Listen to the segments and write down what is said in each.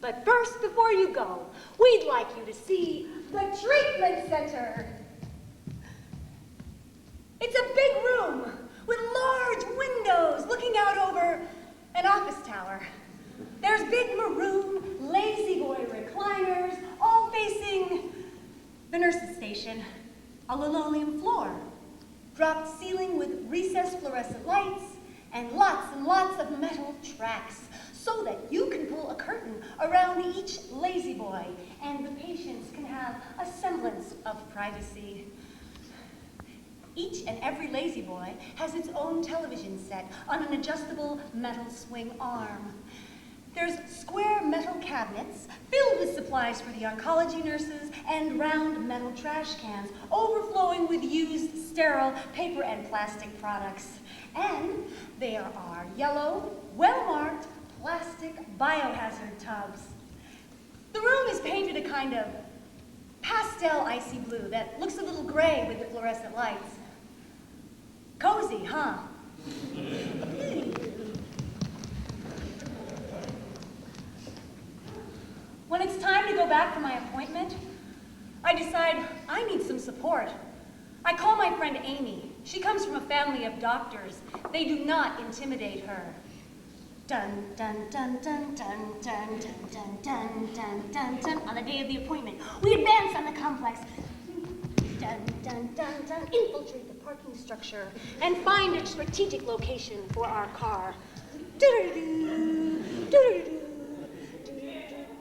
But first, before you go, we'd like you to see the treatment center. It's a big room with large windows looking out over an office tower. There's big maroon lazy boy recliners, all facing the nurse's station. A linoleum floor, dropped ceiling with recessed fluorescent lights, and lots of metal tracks, so that you can pull a curtain around each lazy boy, and the patients can have a semblance of privacy. Each and every lazy boy has its own television set on an adjustable metal swing arm. There's square metal cabinets filled with supplies for the oncology nurses and round metal trash cans overflowing with used sterile paper and plastic products. And there are yellow, well-marked plastic biohazard tubs. The room is painted a kind of pastel icy blue that looks a little gray with the fluorescent lights. Cozy, huh? When it's time to go back for my appointment, I decide I need some support. I call my friend Amy. She comes from a family of doctors. They do not intimidate her. Dun, dun, dun, dun, dun, dun, dun, dun, dun, dun, dun. On the day of the appointment, we advance on the complex. Dun, dun, dun, dun. Infiltrate the parking structure and find a strategic location for our car. Do-do-do-do,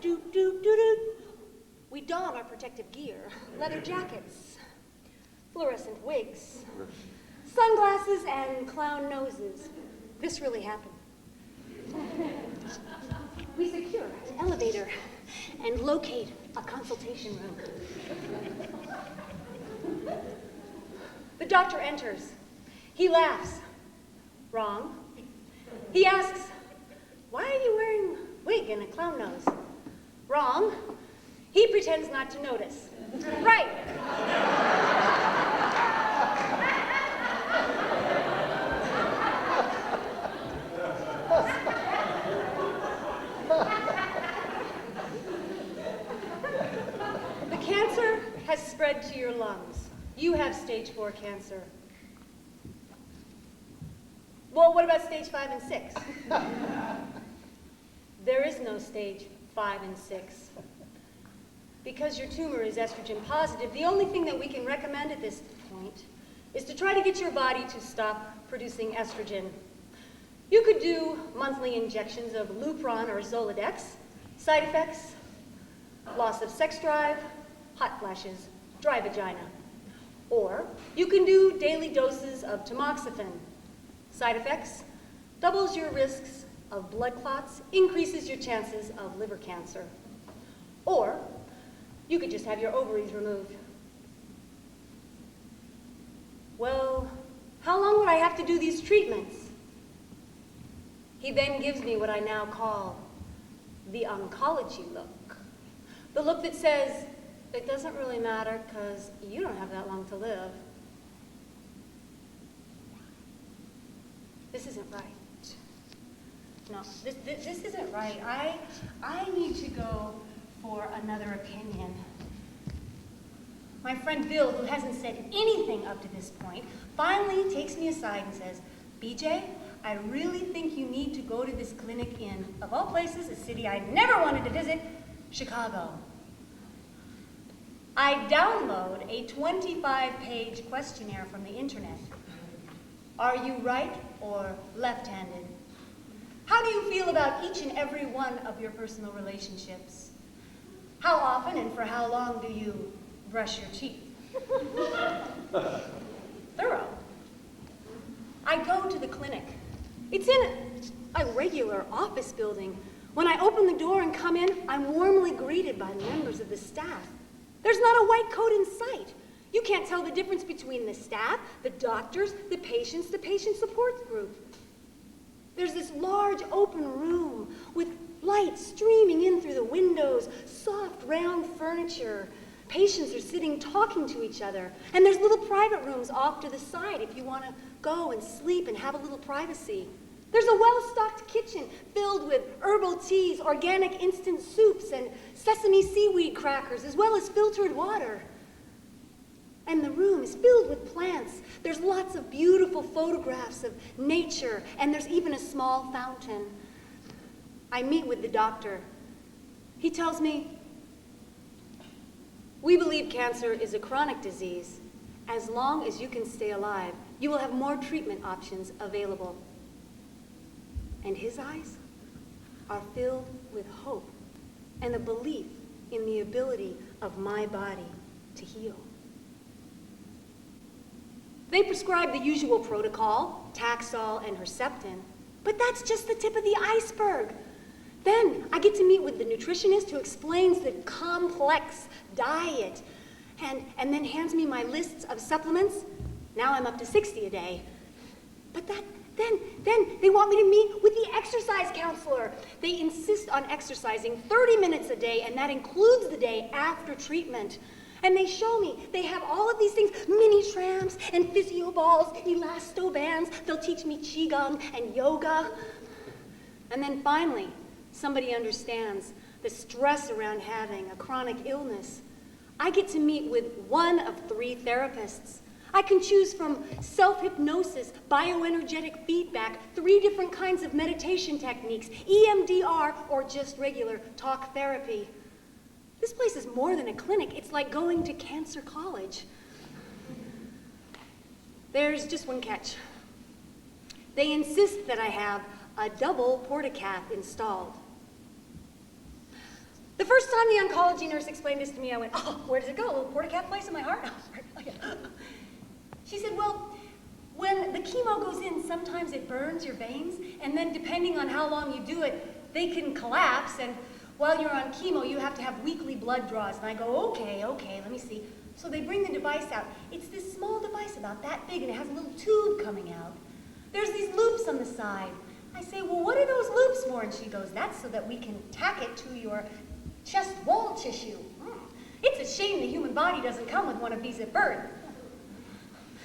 do-do-do-do. We don our protective gear, leather jackets, fluorescent wigs, sunglasses, and clown noses. This really happened. We secure an elevator and locate a consultation room. The doctor enters. He laughs. Wrong. He asks, "Why are you wearing a wig and a clown nose?" Wrong. He pretends not to notice. Right. The cancer has spread to your lungs. You have stage 4 cancer. Well, what about stage 5 and 6? There is no stage 5 and 6. Because your tumor is estrogen positive, the only thing that we can recommend at this point is to try to get your body to stop producing estrogen. You could do monthly injections of Lupron or Zoladex. Side effects: loss of sex drive, hot flashes, dry vagina. Or you can do daily doses of tamoxifen. Side effects: doubles your risks of blood clots, increases your chances of liver cancer. Or you could just have your ovaries removed. Well, how long would I have to do these treatments? He then gives me what I now call the oncology look. The look that says, it doesn't really matter because you don't have that long to live. This isn't right. No, this isn't right. I need to go for another opinion. My friend Bill, who hasn't said anything up to this point, finally takes me aside and says, "BJ, I really think you need to go to this clinic in, of all places, a city I never wanted to visit, Chicago." I download a 25-page questionnaire from the internet. Are you right or left-handed? How do you feel about each and every one of your personal relationships? How often and for how long do you brush your teeth? Thorough. I go to the clinic. It's in a regular office building. When I open the door and come in, I'm warmly greeted by members of the staff. There's not a white coat in sight. You can't tell the difference between the staff, the doctors, the patients, the patient support group. There's this large open room with light streaming in through the windows, soft round furniture. Patients are sitting talking to each other. And there's little private rooms off to the side if you want to go and sleep and have a little privacy. There's a well-stocked kitchen filled with herbal teas, organic instant soups, and sesame seaweed crackers, as well as filtered water. And the room is filled with plants. There's lots of beautiful photographs of nature, and there's even a small fountain. I meet with the doctor. He tells me, "We believe cancer is a chronic disease. As long as you can stay alive, you will have more treatment options available." And his eyes are filled with hope and a belief in the ability of my body to heal. They prescribe the usual protocol, Taxol and Herceptin, but that's just the tip of the iceberg. Then I get to meet with the nutritionist who explains the complex diet and then hands me my lists of supplements. Now I'm up to 60 a day. But then they want me to meet with the exercise counselor. They insist on exercising 30 minutes a day, and that includes the day after treatment. And they show me, they have all of these things, mini trams and physio balls, elasto bands. They'll teach me qigong and yoga. And then finally, somebody understands the stress around having a chronic illness. I get to meet with one of 3 therapists. I can choose from self-hypnosis, bioenergetic feedback, 3 different kinds of meditation techniques, EMDR, or just regular talk therapy. This place is more than a clinic. It's like going to cancer college. There's just one catch. They insist that I have a double portacath installed. The first time the oncology nurse explained this to me, I went, "Oh, where does it go? A little portacath place in my heart?" She said, "Well, when the chemo goes in, sometimes it burns your veins, and then depending on how long you do it, they can collapse, and while you're on chemo, you have to have weekly blood draws." And I go, okay, let me see. So they bring the device out. It's this small device about that big, and it has a little tube coming out. There's these loops on the side. I say, "Well, what are those loops for?" And she goes, "That's so that we can tack it to your chest wall tissue." It's a shame the human body doesn't come with one of these at birth.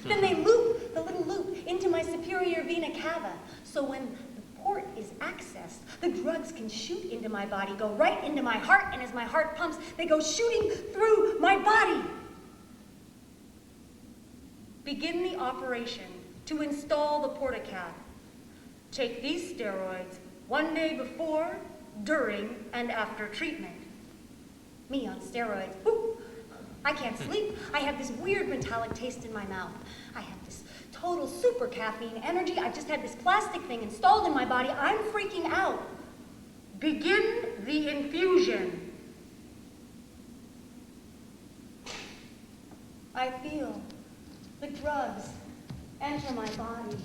Then they loop the little loop into my superior vena cava, so when the port is accessed, the drugs can shoot into my body, go right into my heart, and as my heart pumps, they go shooting through my body. Begin the operation to install the portacath. Take these steroids 1 day before, during, and after treatment. Me on steroids. Woo. I can't sleep. I have this weird metallic taste in my mouth. I have this total super caffeine energy. I just had this plastic thing installed in my body. I'm freaking out. Begin the infusion. I feel the drugs enter my body.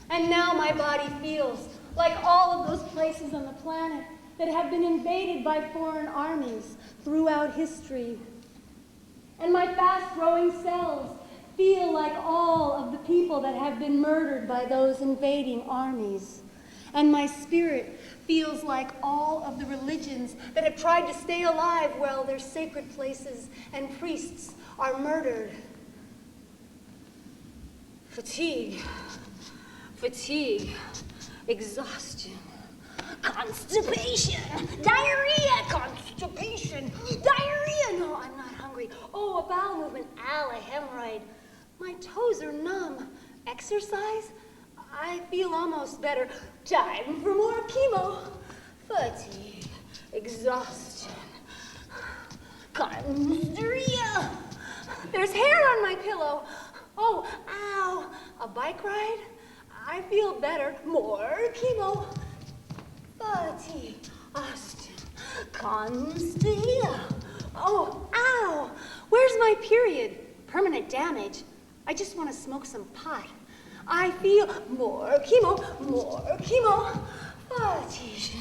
And now my body feels like all of those places on the planet that have been invaded by foreign armies throughout history. And my fast-growing cells feel like all of the people that have been murdered by those invading armies. And my spirit feels like all of the religions that have tried to stay alive while their sacred places and priests are murdered. Fatigue, exhaustion, constipation, diarrhea, constipation, diarrhea. No, I'm not hungry. Oh, a bowel movement. Ow, a hemorrhoid. My toes are numb. Exercise? I feel almost better. Time for more chemo. Fatigue, exhaustion, diarrhea. There's hair on my pillow. Oh, ow. A bike ride? I feel better. More chemo. Fatigue, Austin, Constilla. Oh, ow. Where's my period? Permanent damage. I just want to smoke some pot. I feel more chemo. Fatigue,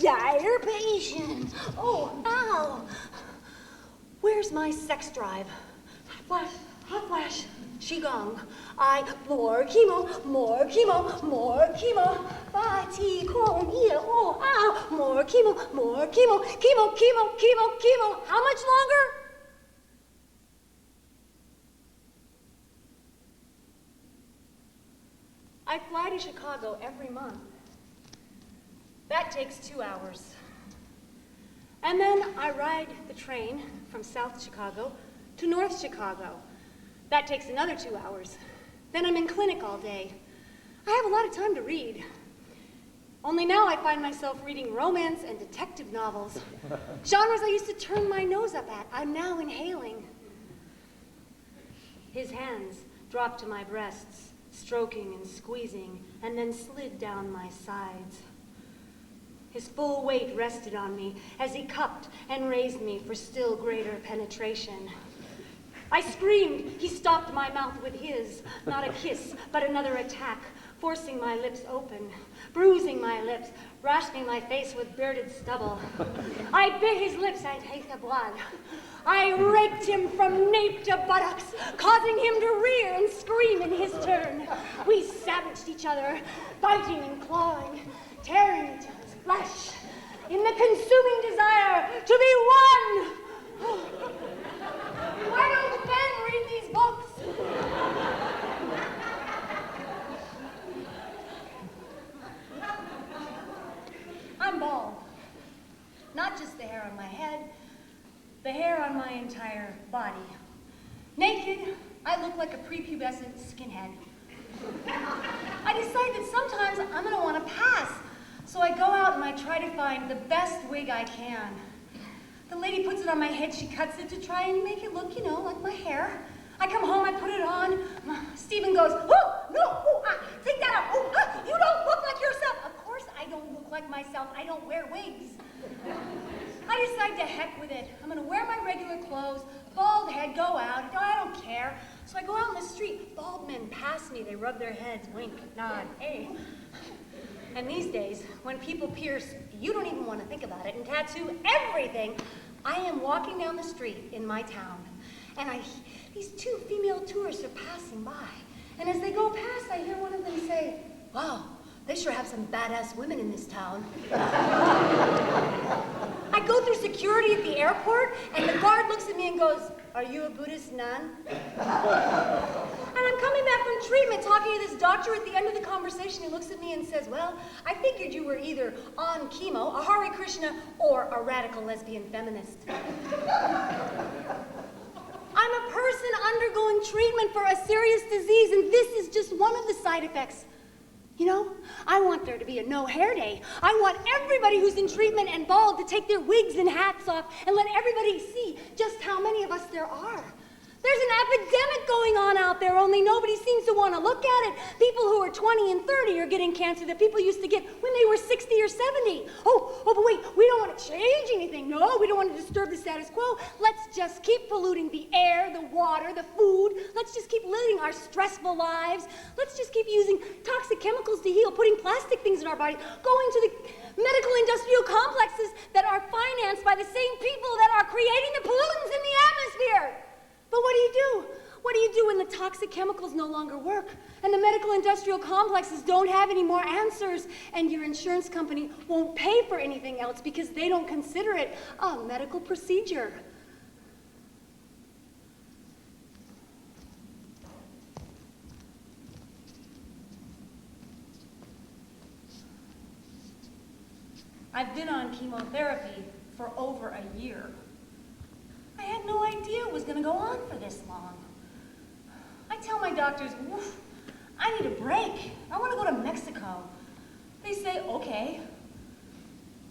diapation. Oh, ow. Where's my sex drive? Hot flash, qigong. More chemo. Fatigue, oh, ow. More chemo. How much longer? I fly to Chicago every month. That takes 2 hours. And then I ride the train from South Chicago to North Chicago. That takes another 2 hours. Then I'm in clinic all day. I have a lot of time to read. Only now I find myself reading romance and detective novels. Genres I used to turn my nose up at, I'm now inhaling. His hands dropped to my breasts, stroking and squeezing, and then slid down my sides. His full weight rested on me as he cupped and raised me for still greater penetration. I screamed. He stopped my mouth with his, not a kiss, but another attack, forcing my lips open, bruising my lips, rasping my face with bearded stubble. I bit his lips and ate the blood. I raked him from nape to buttocks, causing him to rear and scream in his turn. We savaged each other, biting and clawing, tearing into his flesh, in the consuming desire to be one. Why don't men read these books? I'm bald. Not just the hair on my head, the hair on my entire body. Naked, I look like a prepubescent skinhead. I decide that sometimes I'm gonna wanna pass, so I go out and I try to find the best wig I can. The lady puts it on my head, she cuts it to try and make it look, you know, like my hair. I come home, I put it on. Stephen goes, oh, no, take that out. Oh, you don't look like yourself. Of course I don't look like myself. I don't wear wigs. I decide to heck with it. I'm gonna wear my regular clothes, bald head, go out. I don't care. So I go out in the street. Bald men pass me. They rub their heads, wink, nod, hey. And these days, when people pierce, you don't even want to think about it, and tattoo everything, I am walking down the street in my town, and these 2 female tourists are passing by. And as they go past, I hear one of them say, wow, they sure have some badass women in this town. I go through security at the airport, and the guard looks at me and goes, are you a Buddhist nun? And I'm coming back from treatment talking to this doctor. At the end of the conversation, he looks at me and says, well, I figured you were either on chemo, a Hare Krishna, or a radical lesbian feminist. I'm a person undergoing treatment for a serious disease, and this is just one of the side effects. You know, I want there to be a no-hair day. I want everybody who's in treatment and bald to take their wigs and hats off and let everybody see just how many of us there are. There's an epidemic going on out there, only nobody seems to want to look at it. People who are 20 and 30 are getting cancer that people used to get when they were 60 or 70. Oh, but wait, we don't want to change anything. No, we don't want to disturb the status quo. Let's just keep polluting the air, the water, the food. Let's just keep living our stressful lives. Let's just keep using toxic chemicals to heal, putting plastic things in our body, going to the medical industrial complexes that are financed by the same people that are creating the pollutants in the atmosphere. But what do you do? What do you do when the toxic chemicals no longer work and the medical industrial complexes don't have any more answers and your insurance company won't pay for anything else because they don't consider it a medical procedure? I've been on chemotherapy for over a year. I had no idea it was going to go on for this long. I tell my doctors, woof, I need a break. I want to go to Mexico. They say, okay.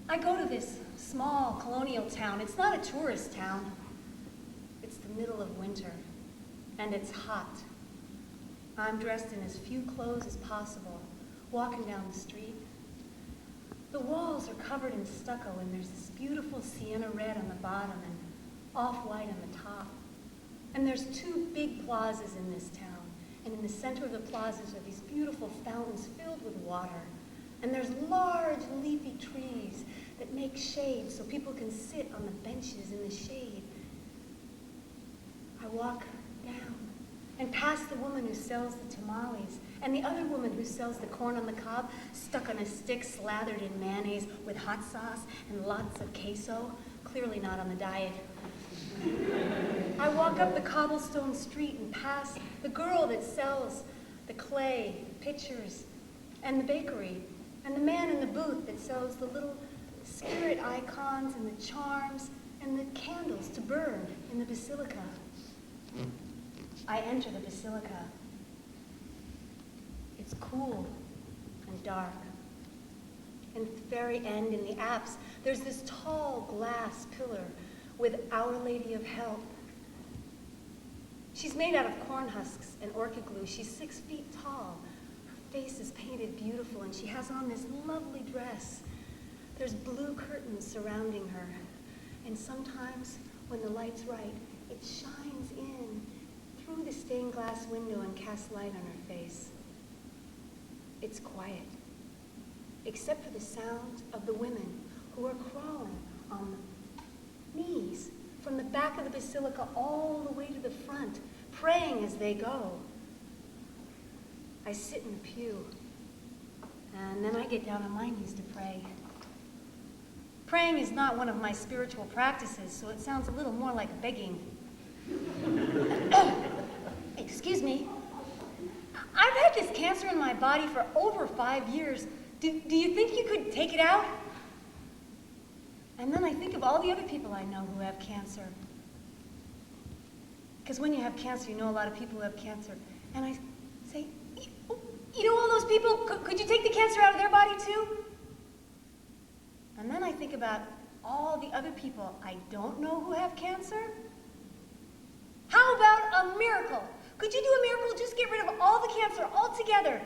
I go to this small colonial town. It's not a tourist town. It's the middle of winter, and it's hot. I'm dressed in as few clothes as possible, walking down the street. The walls are covered in stucco, and there's this beautiful sienna red on the bottom and off-white on the top. And there's 2 big plazas in this town. And in the center of the plazas are these beautiful fountains filled with water. And there's large leafy trees that make shade so people can sit on the benches in the shade. I walk down and past the woman who sells the tamales and the other woman who sells the corn on the cob stuck on a stick slathered in mayonnaise with hot sauce and lots of queso, clearly not on the diet. I walk up the cobblestone street and pass the girl that sells the clay, pitchers, and the bakery. And the man in the booth that sells the little spirit icons and the charms and the candles to burn in the basilica. I enter the basilica. It's cool and dark. And at the very end, in the apse, there's this tall glass pillar with Our Lady of Help. She's made out of corn husks and orchid glue. She's 6 feet tall. Her face is painted beautiful, and she has on this lovely dress. There's blue curtains surrounding her. And sometimes, when the light's right, it shines in through the stained glass window and casts light on her face. It's quiet, except for the sound of the women who are crawling on knees from the back of the basilica all the way to the front, praying as they go. I sit in the pew, and then I get down on my knees to pray. Praying is not one of my spiritual practices, so it sounds a little more like begging. Excuse me. I've had this cancer in my body for over 5 years. Do you think you could take it out? And then I think of all the other people I know who have cancer. Because when you have cancer, you know a lot of people who have cancer. And I say, you know all those people? Could you take the cancer out of their body too? And then I think about all the other people I don't know who have cancer. How about a miracle? Could you do a miracle? Just get rid of all the cancer altogether.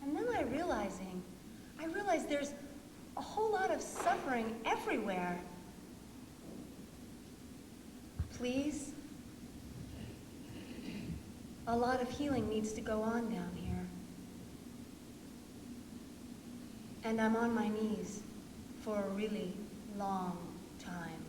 And then I realize there's a whole lot of suffering everywhere. Please, a lot of healing needs to go on down here. And I'm on my knees for a really long time.